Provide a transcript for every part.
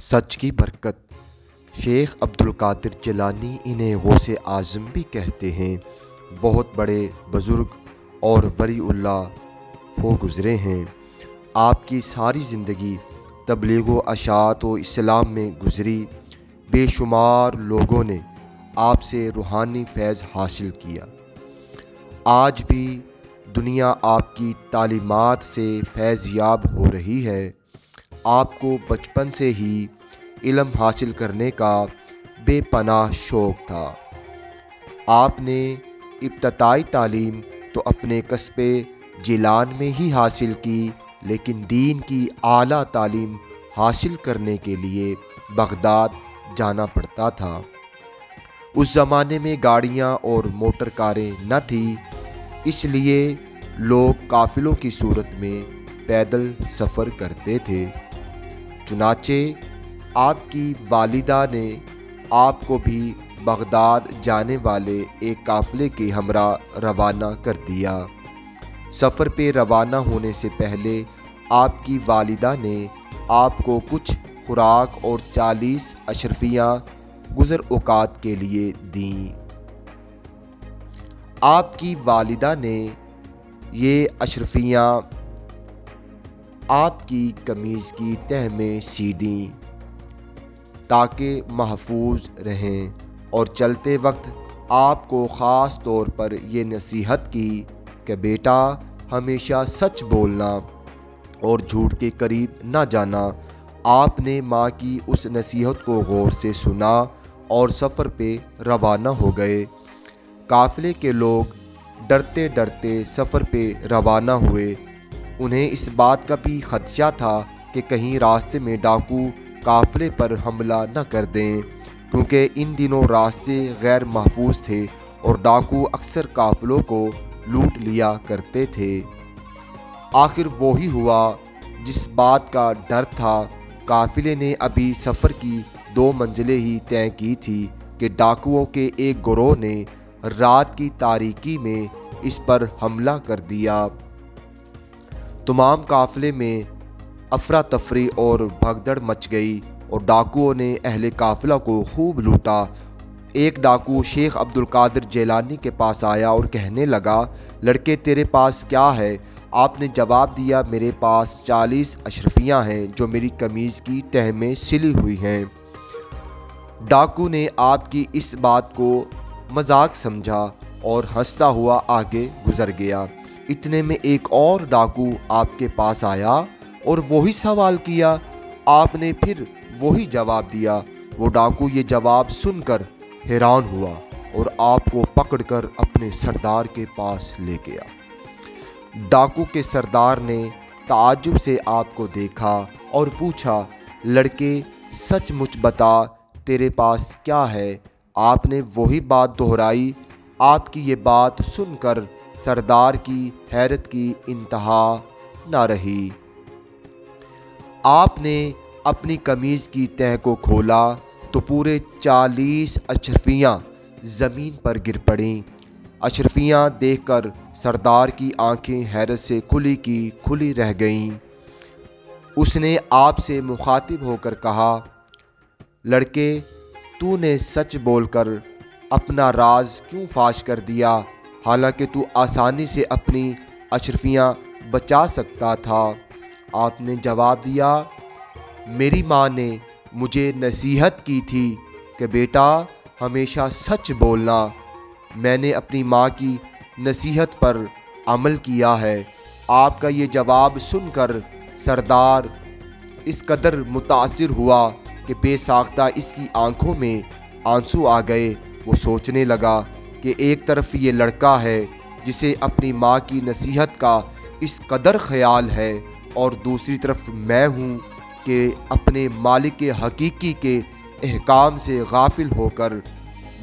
سچ کی برکت۔ شیخ عبدالقادر جیلانی انہیں غوث اعظم بھی کہتے ہیں۔ بہت بڑے بزرگ اور ولی اللہ ہو گزرے ہیں۔ آپ کی ساری زندگی تبلیغ و اشاعت و اسلام میں گزری۔ بے شمار لوگوں نے آپ سے روحانی فیض حاصل کیا۔ آج بھی دنیا آپ کی تعلیمات سے فیض یاب ہو رہی ہے۔ آپ کو بچپن سے ہی علم حاصل کرنے کا بے پناہ شوق تھا۔ آپ نے ابتدائی تعلیم تو اپنے قصبہ جیلان میں ہی حاصل کی، لیکن دین کی اعلیٰ تعلیم حاصل کرنے کے لیے بغداد جانا پڑتا تھا۔ اس زمانے میں گاڑیاں اور موٹر کاریں نہ تھیں، اس لیے لوگ قافلوں کی صورت میں پیدل سفر کرتے تھے۔ چنانچہ آپ کی والدہ نے آپ کو بھی بغداد جانے والے ایک قافلے کے ہمراہ روانہ کر دیا۔ سفر پہ روانہ ہونے سے پہلے آپ کی والدہ نے آپ کو کچھ خوراک اور 40 اشرفیاں گزر اوقات کے لیے دیں۔ آپ کی والدہ نے یہ اشرفیاں آپ کی قمیض کی تہہ میں سی دیں تاکہ محفوظ رہیں، اور چلتے وقت آپ کو خاص طور پر یہ نصیحت کی کہ بیٹا ہمیشہ سچ بولنا اور جھوٹ کے قریب نہ جانا۔ آپ نے ماں کی اس نصیحت کو غور سے سنا اور سفر پہ روانہ ہو گئے۔ قافلے کے لوگ ڈرتے ڈرتے سفر پہ روانہ ہوئے۔ انہیں اس بات کا بھی خدشہ تھا کہ کہیں راستے میں ڈاکو قافلے پر حملہ نہ کر دیں، کیونکہ ان دنوں راستے غیر محفوظ تھے اور ڈاکو اکثر قافلوں کو لوٹ لیا کرتے تھے۔ آخر وہی ہوا جس بات کا ڈر تھا۔ قافلے نے ابھی سفر کی 2 منزلیں ہی طے کی تھی کہ ڈاکوؤں کے ایک گروہ نے رات کی تاریکی میں اس پر حملہ کر دیا۔ تمام قافلے میں افراتفری اور بھگدڑ مچ گئی اور ڈاکوؤں نے اہل قافلہ کو خوب لوٹا۔ ایک ڈاکو شیخ عبدالقادر جیلانی کے پاس آیا اور کہنے لگا، لڑکے تیرے پاس کیا ہے؟ آپ نے جواب دیا، میرے پاس 40 اشرفیاں ہیں جو میری قمیض کی تہہ میں سلی ہوئی ہیں۔ ڈاکو نے آپ کی اس بات کو مذاق سمجھا اور ہنستا ہوا آگے گزر گیا۔ اتنے میں ایک اور ڈاکو آپ کے پاس آیا اور وہی سوال کیا۔ آپ نے پھر وہی جواب دیا۔ وہ ڈاکو یہ جواب سن کر حیران ہوا اور آپ کو پکڑ کر اپنے سردار کے پاس لے گیا۔ ڈاکو کے سردار نے تعجب سے آپ کو دیکھا اور پوچھا، لڑکے سچ مچ بتا تیرے پاس کیا ہے؟ آپ نے وہی بات دہرائی۔ آپ کی یہ بات سن کر سردار کی حیرت کی انتہا نہ رہی۔ آپ نے اپنی قمیض کی تہہ کو کھولا تو پورے 40 اشرفیاں زمین پر گر پڑیں۔ اشرفیاں دیکھ کر سردار کی آنکھیں حیرت سے کھلی کی کھلی رہ گئیں۔ اس نے آپ سے مخاطب ہو کر کہا، لڑکے تو نے سچ بول کر اپنا راز کیوں فاش کر دیا، حالانکہ تو آسانی سے اپنی اشرفیاں بچا سکتا تھا؟ آپ نے جواب دیا، میری ماں نے مجھے نصیحت کی تھی کہ بیٹا ہمیشہ سچ بولنا۔ میں نے اپنی ماں کی نصیحت پر عمل کیا ہے۔ آپ کا یہ جواب سن کر سردار اس قدر متاثر ہوا کہ بے ساختہ اس کی آنکھوں میں آنسو آ گئے۔ وہ سوچنے لگا کہ ایک طرف یہ لڑکا ہے جسے اپنی ماں کی نصیحت کا اس قدر خیال ہے، اور دوسری طرف میں ہوں کہ اپنے مالک حقیقی کے احکام سے غافل ہو کر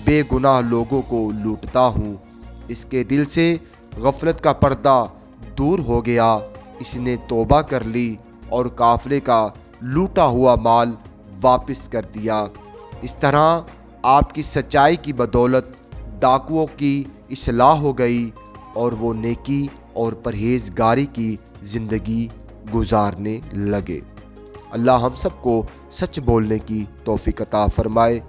بے گناہ لوگوں کو لوٹتا ہوں۔ اس کے دل سے غفلت کا پردہ دور ہو گیا۔ اس نے توبہ کر لی اور قافلے کا لوٹا ہوا مال واپس کر دیا۔ اس طرح آپ کی سچائی کی بدولت ڈاکوؤں کی اصلاح ہو گئی اور وہ نیکی اور پرہیزگاری کی زندگی گزارنے لگے۔ اللہ ہم سب کو سچ بولنے کی توفیق عطا فرمائے۔